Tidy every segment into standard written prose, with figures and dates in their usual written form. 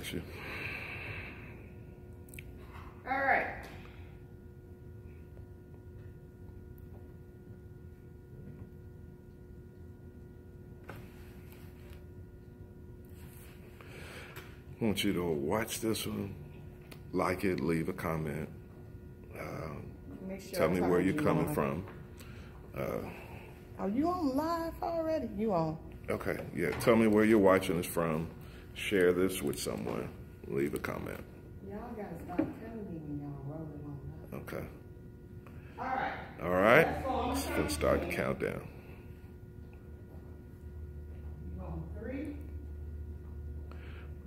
Bless you. All right. I want you to watch this one, like it, leave a comment. Tell me where you're coming from. Are you on live already? You on? Okay, yeah. Tell me where you're watching us from. Share this with someone. Leave a comment. Y'all gotta stop telling me when y'all rolling on. Okay. All right. All right. Let's go start the countdown. You on 3?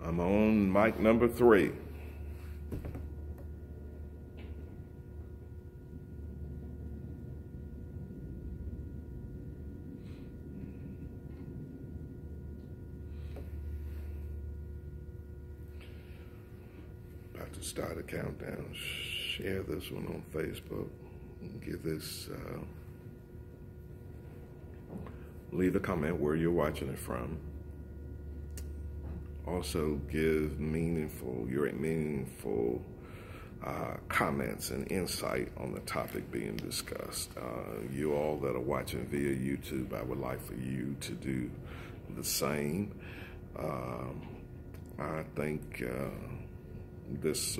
I'm on mic number 3. About to start a countdown. Share this one on Facebook. Give this, leave a comment where you're watching it from. Also give your meaningful comments and insight on the topic being discussed. You all that are watching via YouTube, I would like for you to do the same. I think this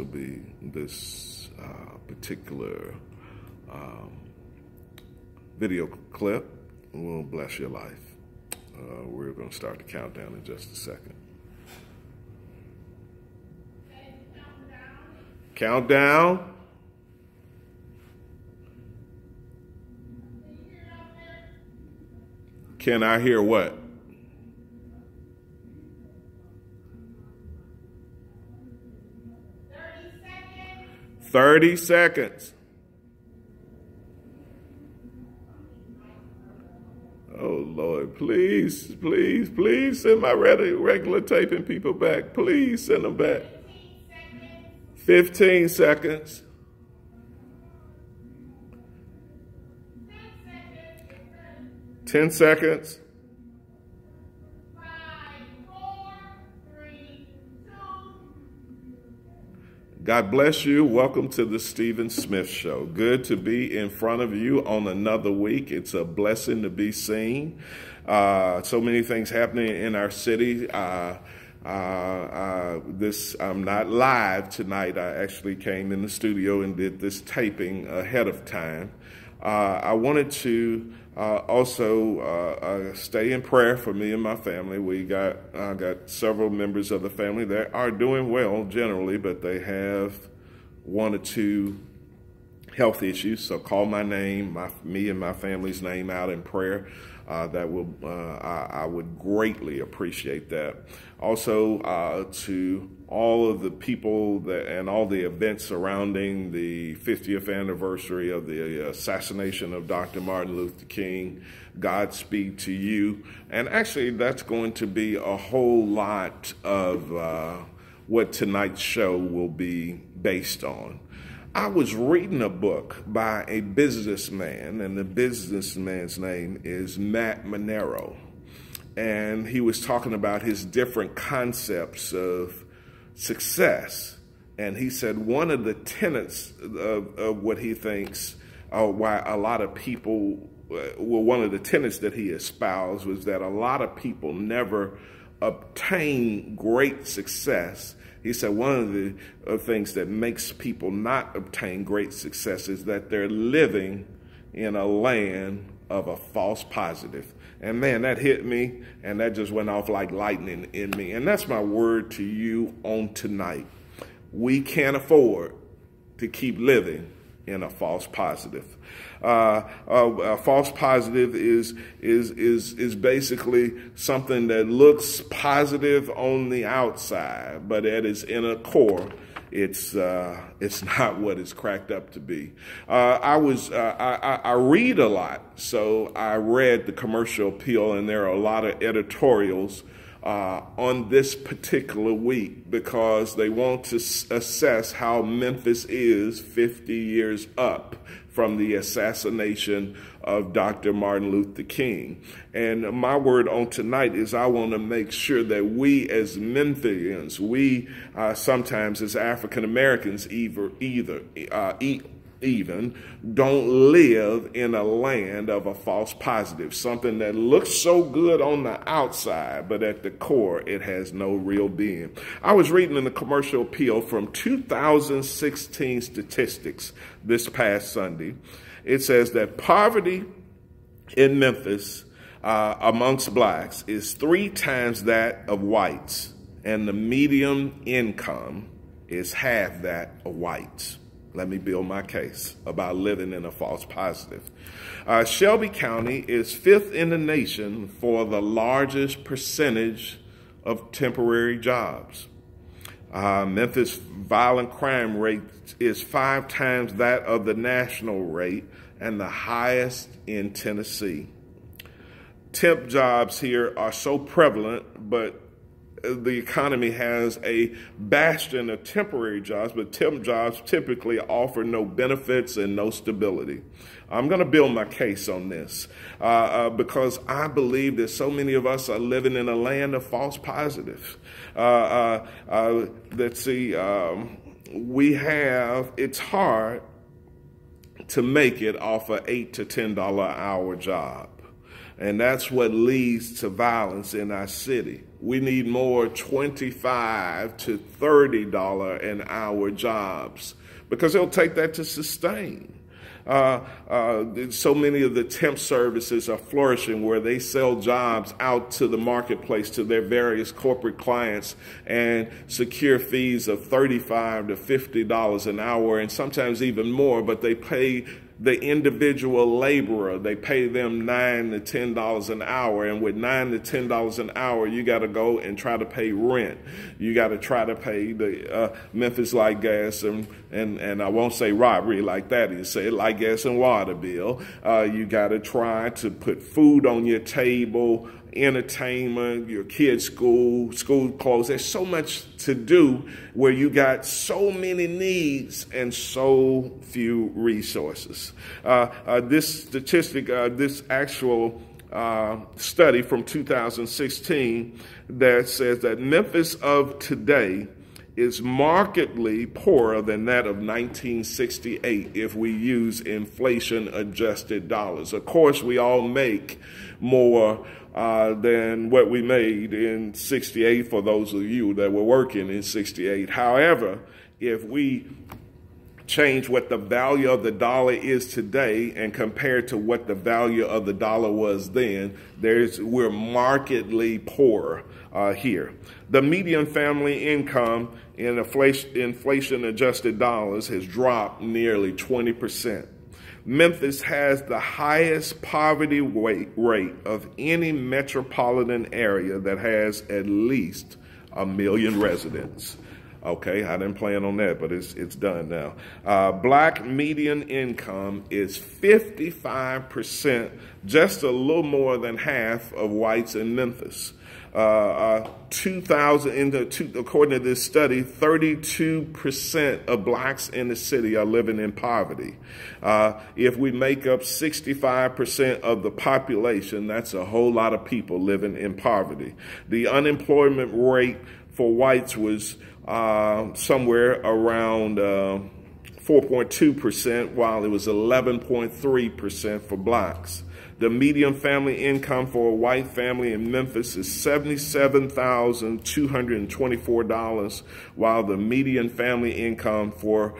particular video clip will bless your life. We're going to start the countdown in just a second. Countdown. Can I hear what? 30 seconds. Oh, Lord, please, please, please send my regular taping people back. Please send them back. 15 seconds. 10 seconds. 5, 4, 3, 2. God bless you. Welcome to the Stephen Smith Show. Good to be in front of you on another week. It's a blessing to be seen. So many things happening in our city. I'm not live tonight. I actually came in the studio and did this taping ahead of time. I wanted to also stay in prayer for me and my family. I got several members of the family that are doing well generally, but they have 1 or 2 health issues. So call my name, me and my family's name out in prayer. I would greatly appreciate that. Also, to all of the people and all the events surrounding the 50th anniversary of the assassination of Dr. Martin Luther King, Godspeed to you. And actually, that's going to be a whole lot of what tonight's show will be based on. I was reading a book by a businessman, and the businessman's name is Matt Monero. And he was talking about his different concepts of success. And he said one of the tenets of what he thinks, why a lot of people, one of the tenets that he espoused was that a lot of people never obtain great success. He said one of the things that makes people not obtain great success is that they're living in a land of a false positive. And man, that hit me, and that just went off like lightning in me. And that's my word to you on tonight. We can't afford to keep living in a false positive. A false positive is basically something that looks positive on the outside, but at its inner core, it's not what it's cracked up to be. I read a lot, so I read the Commercial Appeal, and there are a lot of editorials on this particular week because they want to assess how Memphis is 50 years up from the assassination of Dr. Martin Luther King. And my word on tonight is I want to make sure that we as Memphians, we sometimes as African Americans even don't live in a land of a false positive, something that looks so good on the outside, but at the core, it has no real being. I was reading in the Commercial Appeal from 2016 statistics this past Sunday. It says that poverty in Memphis amongst blacks is 3 times that of whites, and the median income is half that of whites. Let me build my case about living in a false positive. Shelby County is 5th in the nation for the largest percentage of temporary jobs. Memphis violent crime rate is 5 times that of the national rate and the highest in Tennessee. Temp jobs here are so prevalent, but the economy has a bastion of temporary jobs, but temp jobs typically offer no benefits and no stability. I'm going to build my case on this because I believe that so many of us are living in a land of false positives. Let's see, it's hard to make it off an $8 to $10 an hour job. And that's what leads to violence in our city. We need more $25 to $30 an hour jobs because it'll take that to sustain. So many of the temp services are flourishing where they sell jobs out to the marketplace to their various corporate clients and secure fees of $35 to $50 an hour and sometimes even more, but they pay the individual laborer, they pay them $9 to $10 an hour. And with $9 to $10 an hour, you got to go and try to pay rent. You got to try to pay the Memphis Light Gas and I won't say robbery like that. You say light gas and water bill. You got to try to put food on your table, entertainment, your kids' school clothes. There's so much to do where you got so many needs and so few resources. This statistic, this actual study from 2016 that says that Memphis of today is markedly poorer than that of 1968 if we use inflation-adjusted dollars. Of course, we all make more than what we made in 68 for those of you that were working in 68. However, if we change what the value of the dollar is today and compare to what the value of the dollar was then, we're markedly poor here. The median family income in inflation-adjusted dollars has dropped nearly 20%. Memphis has the highest poverty rate of any metropolitan area that has at least 1 million residents. Okay, I didn't plan on that, but it's done now. Black median income is 55%, just a little more than half of whites in Memphis. According to this study, 32% of blacks in the city are living in poverty. If we make up 65% of the population, that's a whole lot of people living in poverty. The unemployment rate for whites was somewhere around 4.2%, while it was 11.3% for blacks. The median family income for a white family in Memphis is $77,224, while the median family income for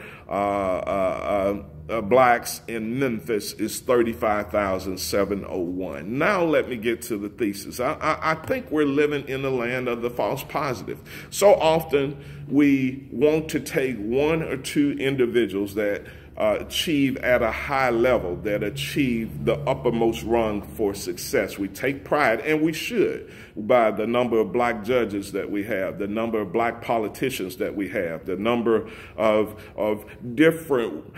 blacks in Memphis is $35,701. Now let me get to the thesis. I think we're living in the land of the false positive. So often we want to take one or two individuals that achieve at a high level, that achieve the uppermost rung for success. We take pride, and we should, by the number of black judges that we have, the number of black politicians that we have, the number of different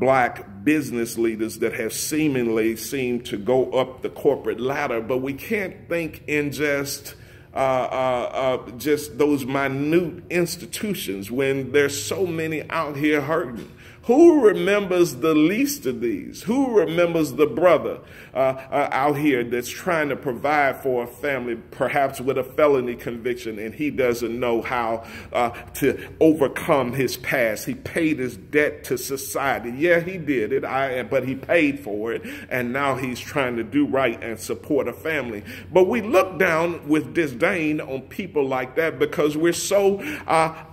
black business leaders that have seemed to go up the corporate ladder. But we can't think in just just those minute institutions when there's so many out here hurting? Who remembers the least of these? Who remembers the brother out here that's trying to provide for a family, perhaps with a felony conviction, and he doesn't know how to overcome his past? He paid his debt to society. Yeah, he did it, but he paid for it, and now he's trying to do right and support a family. But we look down with disdain on people like that because we're so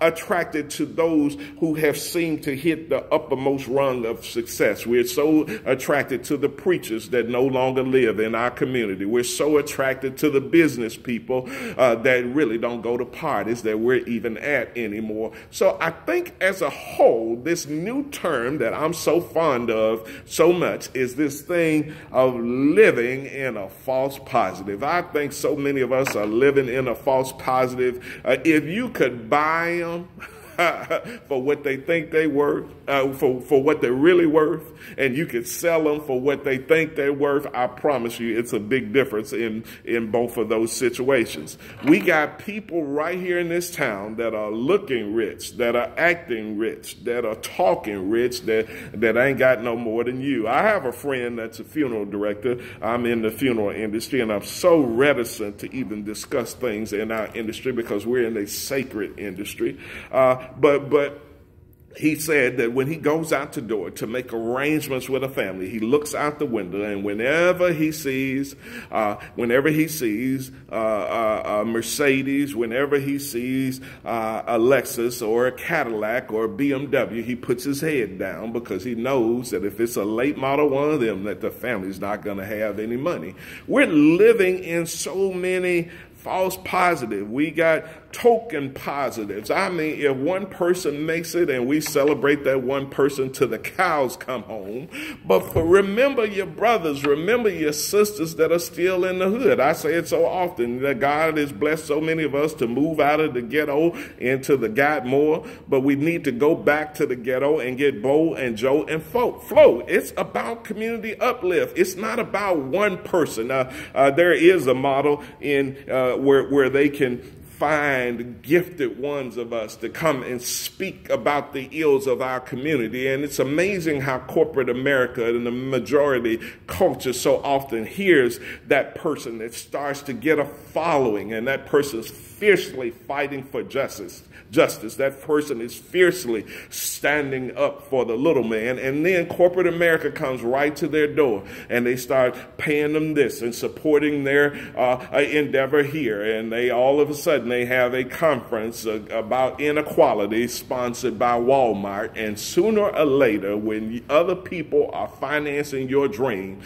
attracted to those who have seemed to hit the uppermost rung of success. We're so attracted to the preachers that no longer live in our community. We're so attracted to the business people that really don't go to parties that we're even at anymore. So I think as a whole, this new term that I'm so fond of so much is this thing of living in a false positive. I think so many of us are living in a false positive. If you could buy them for what they think they worth, for what they're really worth, and you could sell them for what they think they're worth, I promise you it's a big difference in both of those situations. We got people right here in this town that are looking rich, that are acting rich, that are talking rich, that ain't got no more than you. I have a friend that's a funeral director. I'm in the funeral industry, and I'm so reticent to even discuss things in our industry because we're in a sacred industry. But he said that when he goes out the door to make arrangements with a family, he looks out the window, and whenever he sees a Mercedes, whenever he sees a Lexus or a Cadillac or a BMW, he puts his head down because he knows that if it's a late model one of them, that the family's not going to have any money. We're living in so many false positive. We got token positives. I mean, if one person makes it and we celebrate that one person till the cows come home, but remember your brothers, remember your sisters that are still in the hood. I say it so often that God has blessed so many of us to move out of the ghetto into the God more, but we need to go back to the ghetto and get Bo and Joe and Flo. It's about community uplift. It's not about one person. There is a model in where they can find gifted ones of us to come and speak about the ills of our community. And it's amazing how corporate America and the majority culture so often hears that person that starts to get a following, and that person's fiercely fighting for justice. That person is fiercely standing up for the little man, and then corporate America comes right to their door and they start paying them this and supporting their endeavor here, and they all of a sudden they have a conference about inequality sponsored by Walmart, and sooner or later when other people are financing your dream,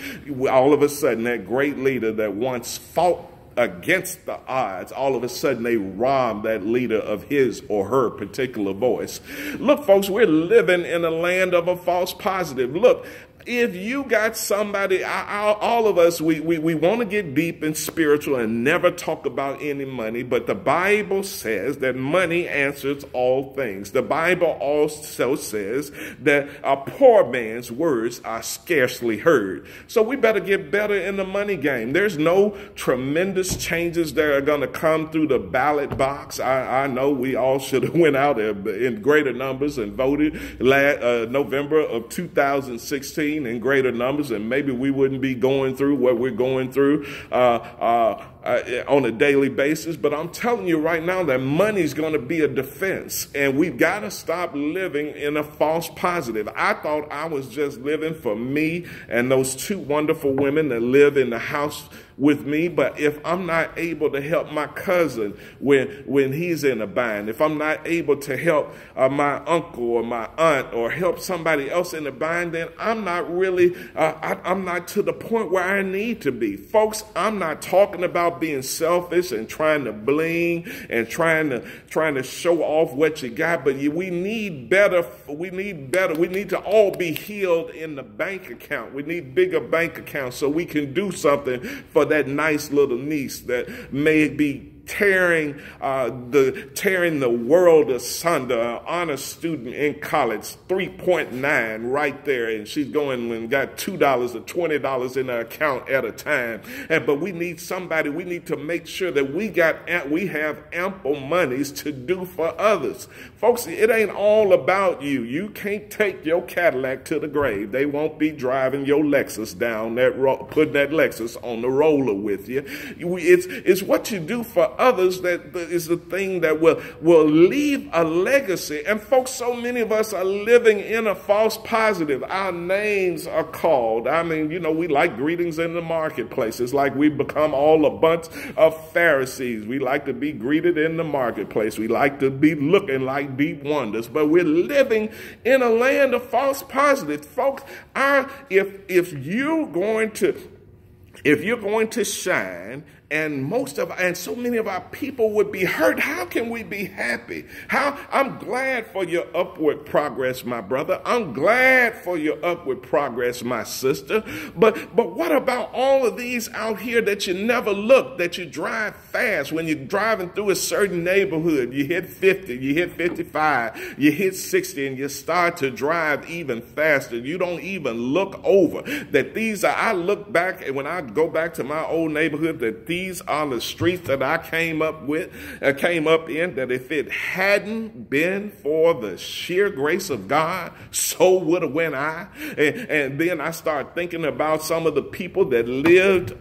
all of a sudden that great leader that once fought against the odds, all of a sudden they rob that leader of his or her particular voice. Look, folks, we're living in a land of a false positive. Look, if you got somebody, all of us, we want to get deep and spiritual and never talk about any money, but the Bible says that money answers all things. The Bible also says that a poor man's words are scarcely heard. So we better get better in the money game. There's no tremendous changes that are going to come through the ballot box. I know we all should have went out in greater numbers and voted November of 2016 in greater numbers, and maybe we wouldn't be going through what we're going through on a daily basis. But I'm telling you right now that money's going to be a defense, and we've got to stop living in a false positive. I thought I was just living for me and those two wonderful women that live in the house with me, but if I'm not able to help my cousin when he's in a bind, if I'm not able to help my uncle or my aunt or help somebody else in a bind, then I'm not really, I'm not to the point where I need to be. Folks, I'm not talking about being selfish and trying to bling and trying to show off what you got, but we need better. We need to all be healed in the bank account. We need bigger bank accounts so we can do something for that nice little niece that may be tearing the world asunder. An honor student in college, 3.9 right there, and she's going and got $2 or $20 in her account at a time. But we need somebody. We need to make sure that we have ample monies to do for others. Folks, it ain't all about you. You can't take your Cadillac to the grave. They won't be driving your Lexus down that road, putting that Lexus on the roller with you. It's what you do for others that is the thing that will leave a legacy. And folks, so many of us are living in a false positive. Our names are called. I mean, we like greetings in the marketplace. It's like we've become all a bunch of Pharisees. We like to be greeted in the marketplace. We like to be looking like deep wonders. But we're living in a land of false positives. Folks, if you're going to shine, and so many of our people would be hurt, how can we be happy? I'm glad for your upward progress, my brother. I'm glad for your upward progress, my sister. But what about all of these out here that you never look, that you drive fast when you're driving through a certain neighborhood? You hit 50, you hit 55, you hit 60, and you start to drive even faster. You don't even look over that I look back, and when I go back to my old neighborhood, that these are the streets that I came up in, that if it hadn't been for the sheer grace of God, so would have went I. And then I start thinking about some of the people that lived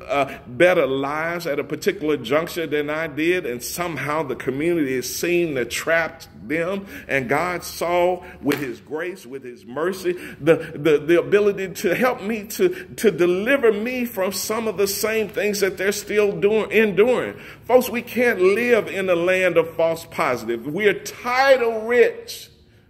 better lives at a particular juncture than I did, and somehow the community seemed to trap them, and God saw with his grace, with his mercy, the ability to help me to deliver me from some of the same things that they're still enduring. Folks, we can't live in a land of false positive. We're title rich,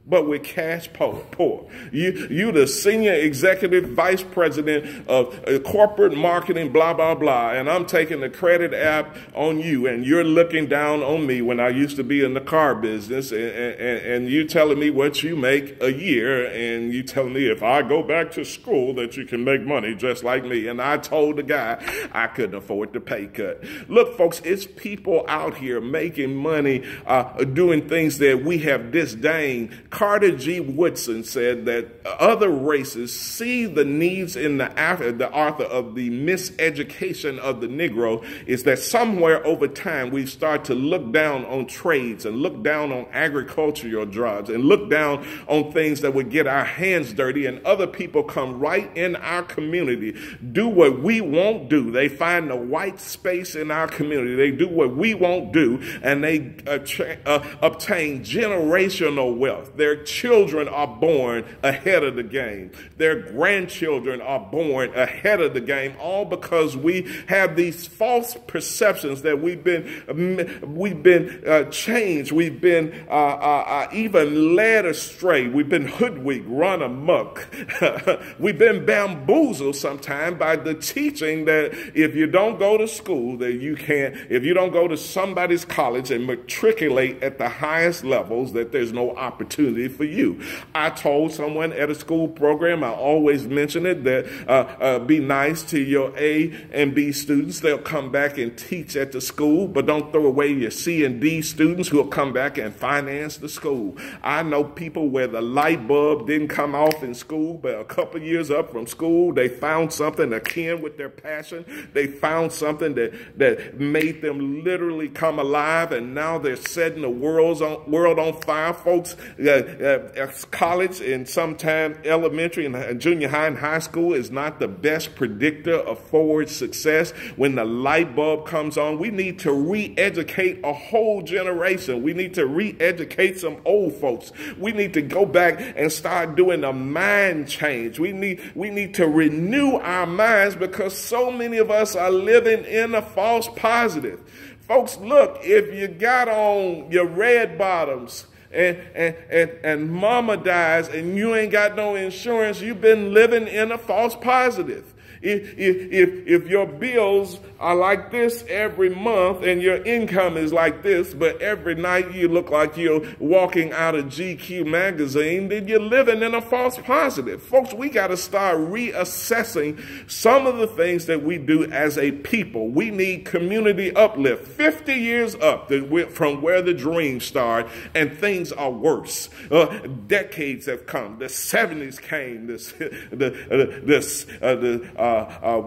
but we're cash poor. You the senior executive vice president of corporate marketing, blah, blah, blah, and I'm taking the credit app on you, and you're looking down on me when I used to be in the car business, and you telling me what you make a year, and you telling me if I go back to school that you can make money just like me. And I told the guy I couldn't afford the pay cut. Look, folks, it's people out here making money, doing things that we have disdained. Carter G. Woodson said that other races see the needs in the author of The Miseducation of the Negro is that somewhere over time we start to look down on trades and look down on agricultural jobs and look down on things that would get our hands dirty, and other people come right in our community, do what we won't do. They find the white space in our community. They do what we won't do, and they obtain generational wealth. Their children are born ahead of the game. Their grandchildren are born ahead of the game, all because we have these false perceptions that we've been changed. We've been even led astray. We've been hoodwinked, run amok. We've been bamboozled sometimes by the teaching that if you don't go to school, that you can't, if you don't go to somebody's college and matriculate at the highest levels, that there's no opportunity for you. I told someone at a school program, I always mention it, that be nice to your A and B students. They'll come back and teach at the school, but don't throw away your C and D students who will come back and finance the school. I know people where the light bulb didn't come off in school, but a couple years up from school, they found something akin with their passion. They found something that made them literally come alive, and now they're setting the world on fire. Folks, college and sometime elementary and junior high and high school is not the best predictor of forward success. When the light bulb comes on, we need to re-educate a whole generation. We need to re-educate some old folks. We need to go back and start doing a mind change. We need to renew our minds, because so many of us are living in a false positive. Folks, look, if you got on your red bottoms and mama dies and you ain't got no insurance, you've been living in a false positive. if your bills are like this every month and your income is like this, but every night you look like you're walking out of GQ magazine, then you're living in a false positive. Folks, we got to start reassessing some of the things that we do as a people. We need community uplift. 50 years up from where the dream started, and things are worse. Decades have come. The 70s came. The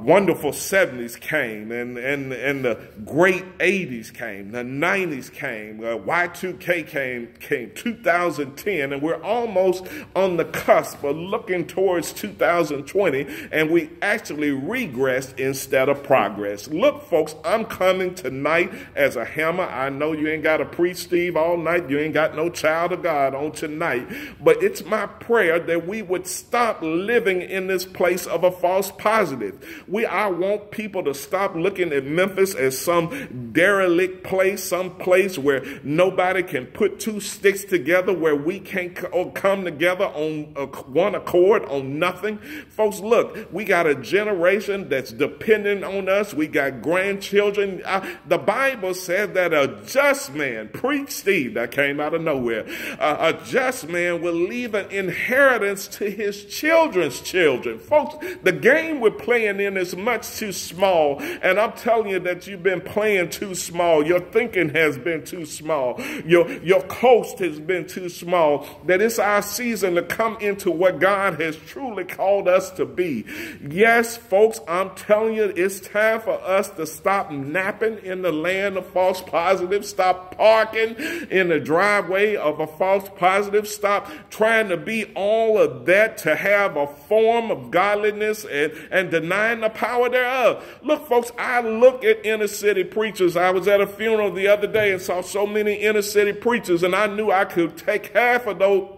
wonderful 70s came, and the great 80s came. The 90s came. Y2K came. 2010, and we're almost on the cusp of looking towards 2020, and we actually regressed instead of progress. Look, folks, I'm coming tonight as a hammer. I know you ain't got to preach, Steve, all night. You ain't got no child of God on tonight, but it's my prayer that we would stop living in this place of a false positive. I want people to stop looking at Memphis as some derelict place, some place where nobody can put two sticks together, where we can't come together on one accord on nothing. Folks, look, we got a generation that's dependent on us. We got grandchildren. The Bible said that a just man, preach Steve, that came out of nowhere, a just man will leave an inheritance to his children's children. Folks, the game we're playing in is much too small, and I'm telling you that you've been playing too small. Your thinking has been too small. Your coast has been too small, that it's our season to come into what God has truly called us to be. Yes, folks, I'm telling you, it's time for us to stop napping in the land of false positives, stop parking in the driveway of a false positive, stop trying to be all of that to have a form of godliness and denying the power thereof. Look, folks, I look at inner city preachers. I was at a funeral the other day and saw so many inner city preachers, and I knew I could take half of those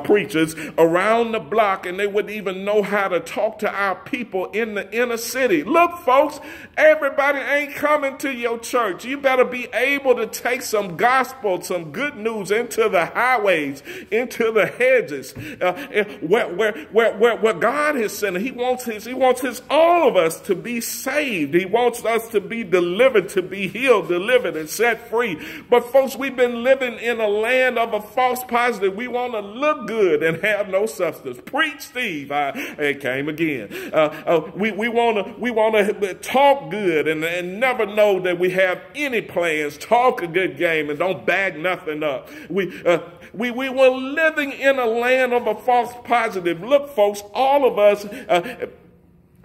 preachers around the block, and they wouldn't even know how to talk to our people in the inner city. Look, folks, everybody ain't coming to your church. You better be able to take some gospel, some good news into the highways, into the hedges, where God has sent. He wants all of us to be saved. He wants us to be delivered, to be healed, delivered, and set free. But folks, we've been living in a land of a false positive. We want to look good and have no substance. Preach, Steve. It came again. We want to talk good and never know that we have any plans. Talk a good game and don't bag nothing up. We were living in a land of a false positive. Look, folks, all of us,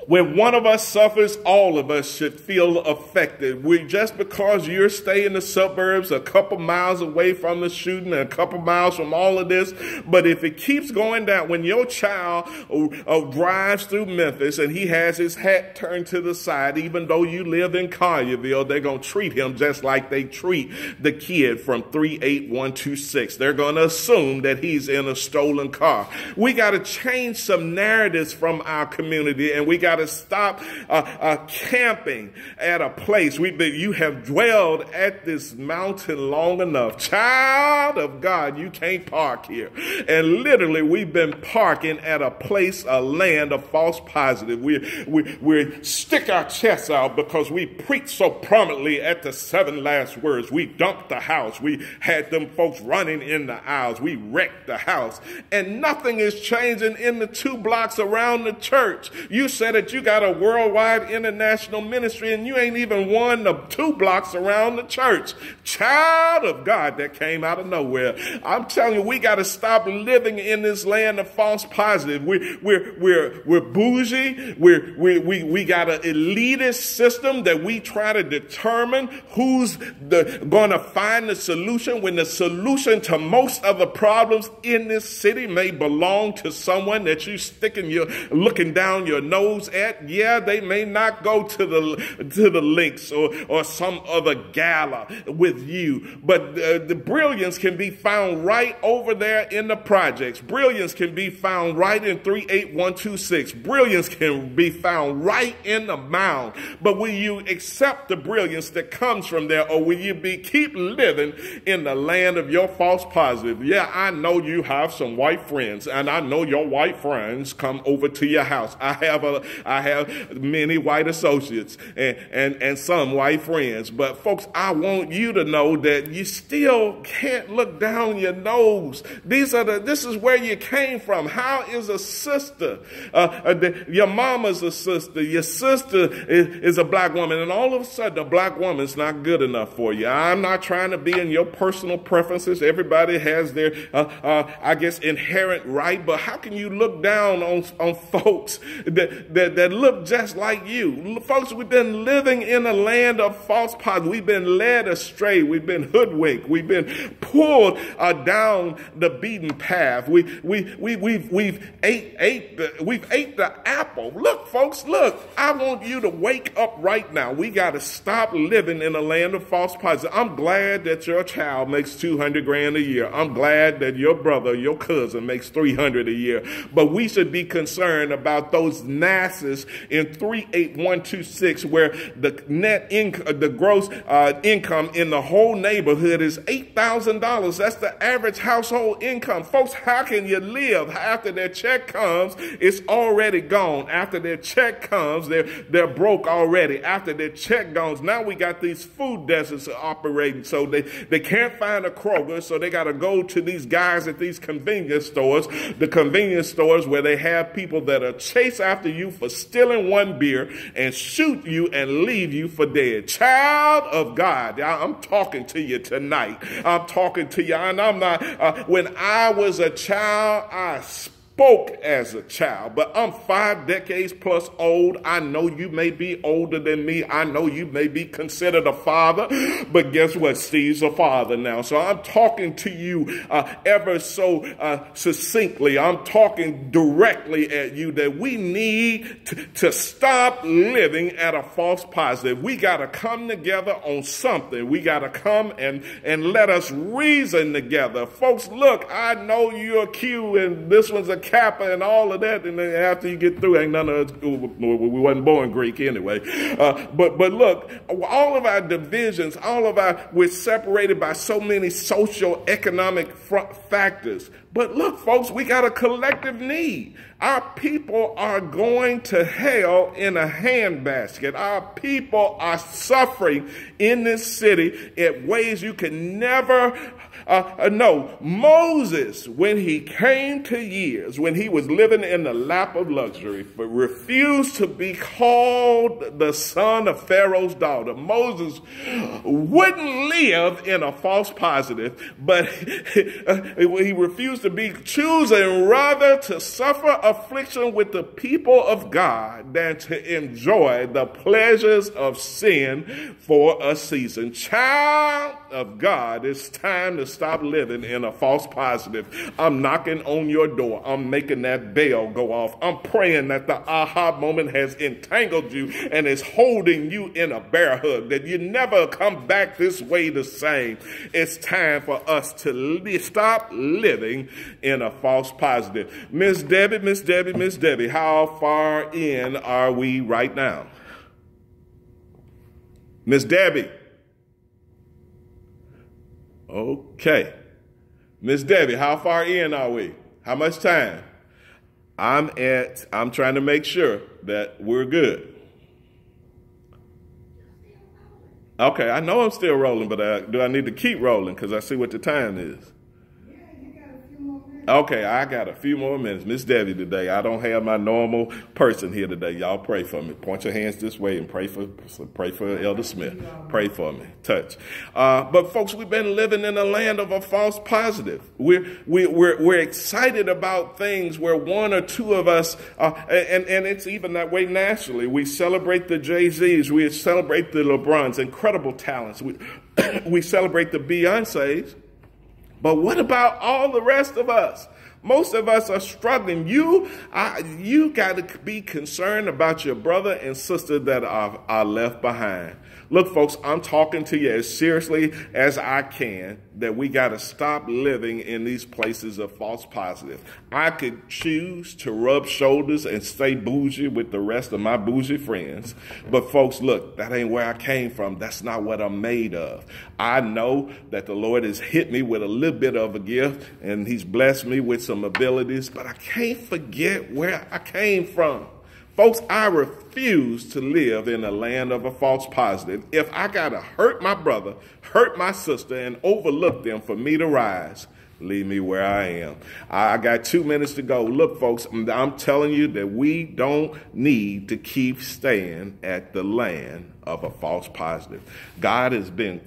when one of us suffers, all of us should feel affected. Just because you're staying in the suburbs a couple miles away from the shooting, a couple miles from all of this, but if it keeps going down, when your child drives through Memphis and he has his hat turned to the side, even though you live in Collierville, they're going to treat him just like they treat the kid from 38126. They're going to assume that he's in a stolen car. We got to change some narratives from our community, and we got to stop camping at a place. You have dwelled at this mountain long enough. Child of God, you can't park here. And literally, we've been parking at a place, a land of false positive. We stick our chests out because we preach so prominently at the 7 last words. We dumped the house. We had them folks running in the aisles. We wrecked the house. And nothing is changing in the 2 blocks around the church. You said that you got a worldwide international ministry and you ain't even won the 2 blocks around the church. Child of God, that came out of nowhere. I'm telling you, we got to stop living in this land of false positive. We're bougie. We got an elitist system that we try to determine who's going to find the solution, when the solution to most of the problems in this city may belong to someone that you looking down your nose at. Yeah, they may not go to the links or some other gala with you, but the brilliance can be found right over there in the projects. Brilliance can be found right in 38126. Brilliance can be found right in the mound. But will you accept the brilliance that comes from there, or will you keep living in the land of your false positive? Yeah, I know you have some white friends, and I know your white friends come over to your house. I have I have many white associates and some white friends. But folks, I want you to know that you still can't look down your nose. This is where you came from. How is a sister? Your mama's a sister. Your sister is a black woman. And all of a sudden, a black woman's not good enough for you. I'm not trying to be in your personal preferences. Everybody has their, I guess, inherent right. But how can you look down on folks that look just like you? Folks, we've been living in a land of false positives. We've been led astray. We've been hoodwinked. We've been pulled down the beaten path. We've ate the apple. Look, folks, look. I want you to wake up right now. We got to stop living in a land of false positives. I'm glad that your child makes $200,000 a year. I'm glad that your brother, your cousin makes $300,000 a year. But we should be concerned about those NASAs in 38126, where the net income, the gross income in the whole neighborhood is $8,000. That's the average household income. Folks, how can you live after their check comes? It's already gone. After their check comes, they're broke already. After their check goes, now we got these food deserts operating. So they can't find a Kroger, so they got to go to these guys at these convenience stores, the convenience stores where they have people that are chase after you for stealing one beer and shoot you and leave you for dead. Child of God, I'm talking to you tonight. I'm talking to you, and I'm not, when I was a child, I spoke as a child, but I'm 5 decades plus old. I know you may be older than me. I know you may be considered a father, but guess what? Steve's a father now. So I'm talking to you ever so succinctly. I'm talking directly at you that we need to stop living at a false positive. We got to come together on something. We got to come and let us reason together. Folks, look, I know you're a Q and this one's a Kappa and all of that, and then after you get through, ain't none of us, we wasn't born Greek anyway. But look, all of our divisions, we're separated by so many social economic factors. But look, folks, we got a collective need. Our people are going to hell in a handbasket. Our people are suffering in this city in ways you can never know. Moses, when he came to years, when he was living in the lap of luxury, but refused to be called the son of Pharaoh's daughter. Moses wouldn't live in a false positive, but he refused to be choosing rather to suffer affliction with the people of God than to enjoy the pleasures of sin for a season. Child of God, it's time to stop living in a false positive. I'm knocking on your door. I'm making that bell go off. I'm praying that the aha moment has entangled you and is holding you in a bear hug, that you never come back this way the same. It's time for us to stop living in a false positive. Miss Debbie, how far in are we right now? Miss Debbie. Okay. Miss Debbie, how far in are we? How much time? I'm trying to make sure that we're good. Okay, I know I'm still rolling, but do I need to keep rolling? Because I see what the time is. Okay, I got a few more minutes. Miss Debbie today. I don't have my normal person here today. Y'all pray for me. Point your hands this way and pray for Elder Smith. Pray for me. Touch. But folks, we've been living in a land of a false positive. We're excited about things where one or two of us, and it's even that way nationally. We celebrate the Jay-Z's. We celebrate the LeBrons, incredible talents. We celebrate the Beyoncés. But what about all the rest of us? Most of us are struggling. You got to be concerned about your brother and sister that are left behind. Look, folks, I'm talking to you as seriously as I can that we got to stop living in these places of false positive. I could choose to rub shoulders and stay bougie with the rest of my bougie friends. But folks, look, that ain't where I came from. That's not what I'm made of. I know that the Lord has hit me with a little bit of a gift and he's blessed me with some abilities, but I can't forget where I came from. Folks, I refuse to live in a land of a false positive. If I got to hurt my brother, hurt my sister, and overlook them for me to rise, leave me where I am. I got 2 minutes to go. Look, folks, I'm telling you that we don't need to keep staying at the land of a false positive. God has been